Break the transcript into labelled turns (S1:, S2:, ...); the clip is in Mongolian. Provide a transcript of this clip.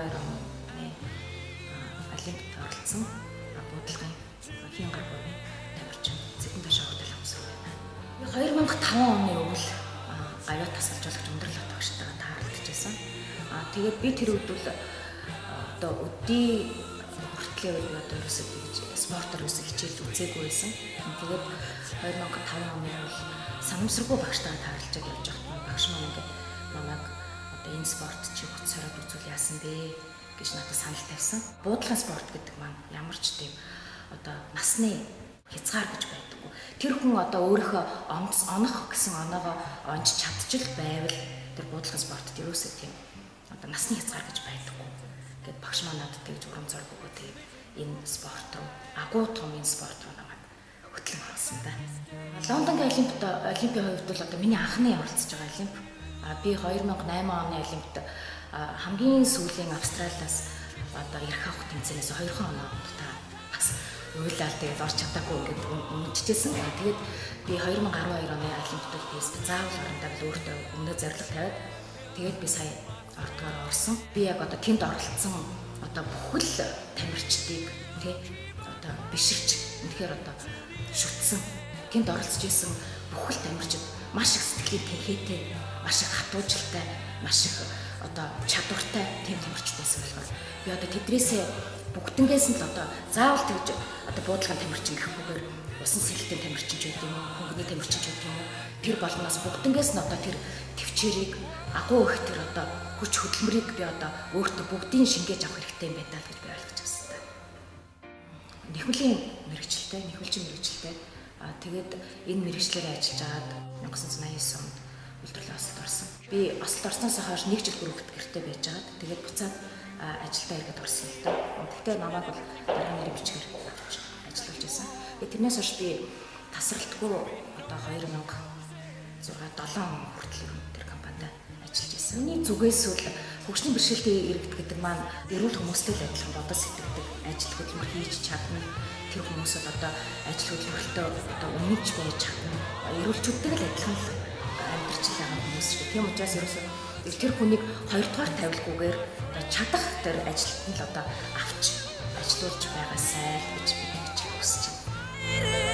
S1: оны Олимпиад оролцсон буудлагын хийн гар буйны тамирчин Цэдэн Ташаа хөтөл хамсар байна. 2005 оны өвөл гавьяа тасалжуулагч өндөрлөг багштайгаа тааралдчихсан. Тэгээд би тэр үед бол одоо өдий хүртлээр би одоо ерөөсөө тэгж спортоор ерөөсөө хичээл үзээгүй байсан. Тэгээд 2005 оны бол санамсаргүй багштайгаа тааралцаад явж байхад багш маань ингээд намайг одоо энэ спорт чи хүч сараад үзүүл яасан бэ гэж надад санал тавьсан. Буудлагын спорт гэдэг маань ямар ч тийм одоо насны хязгаар гэж байдаггүй. Тэр хүн одоо өөрийнхөө онох гэсэн оноогоо онж чадчих байвал тэр буудлагын спортод ерөөсөө тийм одоо насны хязгаар гэж байдаггүй. Гэт багш маань надад тэгж урам зориг өгөө тэгээд энэ спорт руу агуу том энэ спорт руу намайг хөтлөн авсан да. Лондонгийн Олимпийн хувьд бол одоо миний анхны оролцож байгаа Олимп. Би 2008 оны Олимпиад хамгийн сүүлийн Австралиас одоо эрх авах тэмцээнээс 2 хоног бас уйлал тэгээд орч чадаагүй ингээд үнэчжсэн. Тэгээд би 2012 оны Олимпиад тест заавал орондоо өөртөө өмнө зорилго тавиад тэгээд би сая ортогоор орсон. Би яг одоо тэнд оролцсон одоо бүхэл тамирчдыг тий одоо биширч үнэхээр одоо шүтсэн. Тэнд оролцож исэн бүхэл тамирчид маш их сэтгэлийн тэнхээтэй, маш их хатуужилтай, маш их одоо чадвартай тийм тамирчдайсэн болохоор би одоо тэдрээсээ бүгднгээс нь л одоо заавал тэгж одоо буудлагын тамирчин гэхгүйгээр усан сэлтийн тамирчин ч гэдэг юм уу, хөнгөний тамирчин ч гэдэг юм уу, тэр болгоноос бүгднгээс нь одоо тэр төвчээрийг агуу их тэр одоо хүч хөдөлмөрийг би одоо өөртөө бүгдийг шингээж авах хэрэгтэй юм байна л гэж би ойлгож авсан та. Нэхмлийн мэрэгчлээ, нэхмэлчин мэрэгчлээ. Тэгээд энэ мэрэгчлэрээ ажиллаж агаад 1989 онд үйлдвэрлэлийн осолд орсон. Би осолд орсноос хойш 1 жил бүрэгт гэртээ байж агаад тэгээд буцаад ажилдаа иргэд орсон л доо. Гэхдээ намайг бол дарга нэрийн бичгээр авч ажиллуулж байсан. Тэрнээс хойш би тасралтгүй одоо 2006 7 он хүртэл тэр компанид ажиллаж байсан. Үүний зүгээс бол хөгжлийн бэрхшээлтэй иргэд гэдэг маань эрүүл хүмүүстэй л адилхан бодол сэтгэдэг, ажил хөдөлмөр хийж чадна. Тэр хүмүүсд одоо ажил хөдөлмөрлөлтөө одоо өмнөж байж чадна. Эрүүлчүүдтэй л адилхан амьдарч байгаа хүмүүс шүү. Тийм учраас ерөөсөө тэр хүнийг 2 дугаар тавилгүйгээр чадах тэр ажилтныг л одоо авч ажилуулж байгаасай гэж би хэлж хүсэж байна.